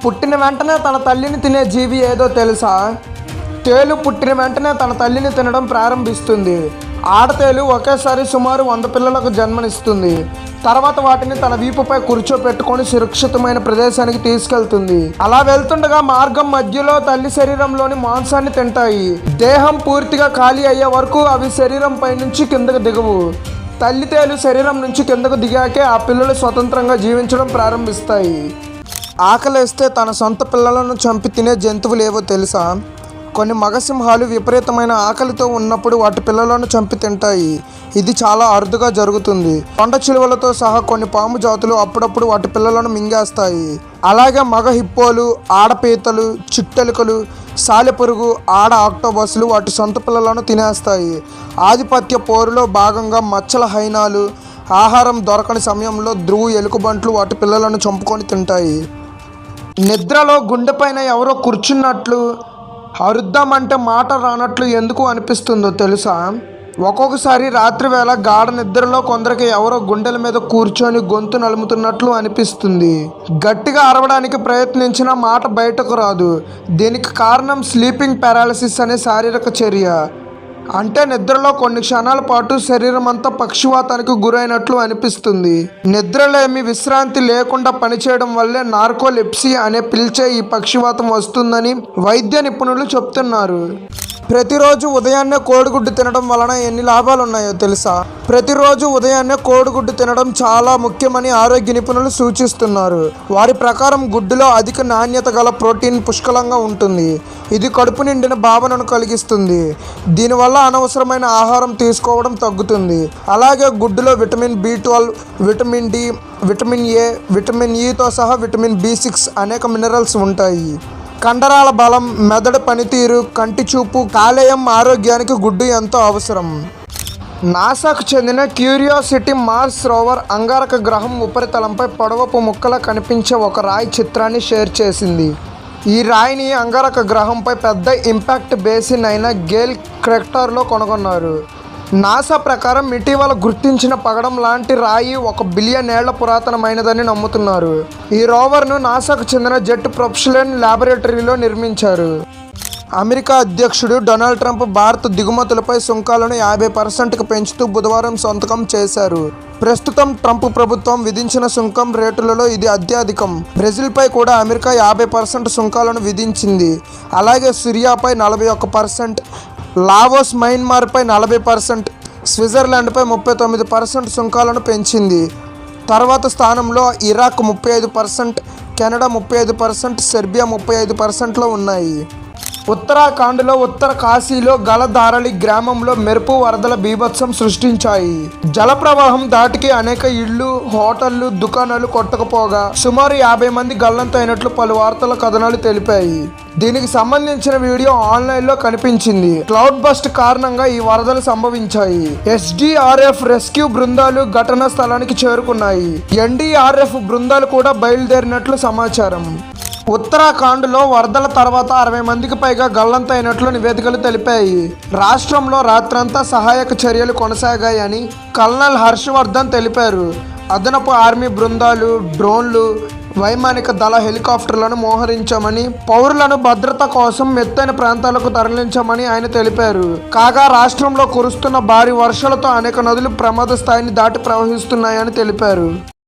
పుట్టిన వెంటనే తన తల్లిని తినే జీవి ఏదో తెలుసా? తేలు పుట్టిన వెంటనే తన తల్లిని తినడం ప్రారంభిస్తుంది. ఆడతేలు ఒకేసారి సుమారు 100 పిల్లలకు జన్మనిస్తుంది. తర్వాత వాటిని తన వీపుపై కూర్చోపెట్టుకొని సురక్షితమైన ప్రదేశానికి తీసుకెళ్తుంది. అలా వెళ్తుండగా మార్గం మధ్యలో తల్లి శరీరంలోని మాంసాన్ని తింటాయి. దేహం పూర్తిగా ఖాళీ అయ్యే వరకు అవి శరీరం పై నుంచి కిందకు దిగవు. తల్లి తేలు శరీరం నుంచి కిందకు దిగాకే ఆ పిల్లలు స్వతంత్రంగా జీవించడం ప్రారంభిస్తాయి. ఆకలేస్తే తన సొంత పిల్లలను చంపి తినే జంతువులు ఏవో తెలుసా? కొన్ని మగసింహాలు విపరీతమైన ఆకలితో ఉన్నప్పుడు వాటి పిల్లలను చంపి తింటాయి. ఇది చాలా అరుదుగా జరుగుతుంది. కొండ చిలువలతో సహా కొన్ని పాము జాతులు అప్పుడప్పుడు వాటి పిల్లలను మింగేస్తాయి. అలాగే మగ హిప్పోలు, ఆడపీతలు, చిట్టెలుకలు, సాలెపురుగు, ఆడ ఆక్టోబస్లు వాటి సొంత పిల్లలను తినేస్తాయి. ఆధిపత్య పోరులో భాగంగా మచ్చల హైనాలు ఆహారం దొరకని సమయంలో ధ్రువు ఎలుకబంట్లు వాటి పిల్లలను చంపుకొని తింటాయి. నిద్రలో గుండెపైన ఎవరో కూర్చున్నట్లు, అరుద్దామంటే మాట రానట్లు ఎందుకు అనిపిస్తుందో తెలుసా? ఒక్కొక్కసారి రాత్రి వేళ గాఢ నిద్రలో కొందరికి ఎవరో గుండెల మీద కూర్చొని గొంతు నలుముతున్నట్లు అనిపిస్తుంది. గట్టిగా అరవడానికి ప్రయత్నించినా మాట బయటకు రాదు. దీనికి కారణం స్లీపింగ్ పారాలిసిస్ అనే శారీరక చర్య. అంటే నిద్రలో కొన్ని క్షణాల పాటు శరీరం అంతా పక్షవాతానికి గురైనట్లు అనిపిస్తుంది. నిద్రలేమి విశ్రాంతి లేకుండా పనిచేయడం వల్లే నార్కోలెప్సీ అనే పిలిచే ఈ పక్షవాతం వస్తుందని వైద్య నిపుణులు చెప్తున్నారు. ప్రతిరోజు ఉదయాన్నే కోడిగుడ్డు తినడం వలన ఎన్ని లాభాలు ఉన్నాయో తెలుసా? ప్రతిరోజు ఉదయాన్నే కోడిగుడ్డు తినడం చాలా ముఖ్యమని ఆరోగ్య నిపుణులు సూచిస్తున్నారు. వారి ప్రకారం గుడ్డులో అధిక నాణ్యత గల ప్రోటీన్ పుష్కలంగా ఉంటుంది. ఇది కడుపు నిండిన భావనను కలిగిస్తుంది. దీనివల్ల అనవసరమైన ఆహారం తీసుకోవడం తగ్గుతుంది. అలాగే గుడ్డులో vitamin B12, vitamin D, vitamin A, vitamin Eతో సహా విటమిన్ B6 అనేక మినరల్స్ ఉంటాయి. కండరాల బలం, మెదడు పనితీరు, కంటి చూపు, కాలేయం ఆరోగ్యానికి గుడ్డు ఎంతో అవసరం. నాసాకు చెందిన క్యూరియాసిటీ మార్స్ రోవర్ అంగారక గ్రహం ఉపరితలంపై పొడవపు ముక్కలా కనిపించే ఒక రాయి చిత్రాన్ని షేర్ చేసింది. ఈ రాయిని అంగారక గ్రహంపై పెద్ద ఇంపాక్ట్ బేసిన్ అయిన గేల్ క్రెక్టార్లో కనుగొన్నారు. నాసా ప్రకారం ఇటీవల గుర్తించిన పగడం లాంటి రాయి 1 బిలియన్ ఏళ్ల పురాతనమైనదని నమ్ముతున్నారు. ఈ రోవర్ను నాసాకు చెందిన జెట్ ప్రొపల్షన్ ల్యాబొరేటరీలో నిర్మించారు. అమెరికా అధ్యక్షుడు డొనాల్డ్ ట్రంప్ భారత దిగుమతులపై సుంకాలను 50%కు పెంచుతూ బుధవారం సంతకం చేశారు. ప్రస్తుతం ట్రంప్ ప్రభుత్వం విధించిన సుంకం రేటులలో ఇది అత్యధికం. బ్రెజిల్పై కూడా అమెరికా 50% సుంకాలను విధించింది. అలాగే సిరియాపై 41%, లావోస్, మయన్మార్పై 40%, స్విట్జర్లాండ్పై 39% సుంకాలను పెంచింది. తర్వాత స్థానంలో ఇరాక్ 35%, కెనడా 35%, సెర్బియా 35%లో ఉన్నాయి. ఉత్తరాఖండ్లో ఉత్తర కాశీలో గలధారలి గ్రామంలో మెరుపు వరదల బీభత్సం సృష్టించాయి. జలప్రవాహం దాటికి అనేక ఇళ్లు, హోటళ్లు, దుకాణాలు కొట్టకపోగా సుమారు 50 మంది గల్లంతైనట్లు పలు వార్తల కథనాలు తెలిపాయి. దీనికి సంబంధించిన వీడియో ఆన్లైన్లో కనిపించింది. క్లౌడ్ బస్ట్ కారణంగా ఈ వరదలు సంభవించాయి. SDRF రెస్క్యూ బృందాలు ఘటనా స్థలానికి చేరుకున్నాయి. NDRF బృందాలు కూడా బయలుదేరినట్లు సమాచారం. ఉత్తరాఖండ్లో వరదల తర్వాత 60 మందికి పైగా గల్లంతైనట్లు నివేదికలు తెలిపాయి. రాష్ట్రంలో రాత్రంతా సహాయక చర్యలు కొనసాగాయని కల్నల్ హర్షవర్ధన్ తెలిపారు. అదనపు ఆర్మీ బృందాలు, డ్రోన్లు, వైమానిక దళ హెలికాప్టర్లను మోహరించామని, పౌరులను భద్రత కోసం ఎత్తైన ప్రాంతాలకు తరలించామని ఆయన తెలిపారు. కాగా రాష్ట్రంలో కురుస్తున్న భారీ వర్షాలతో అనేక నదులు ప్రమాద స్థాయిని దాటి ప్రవహిస్తున్నాయని తెలిపారు.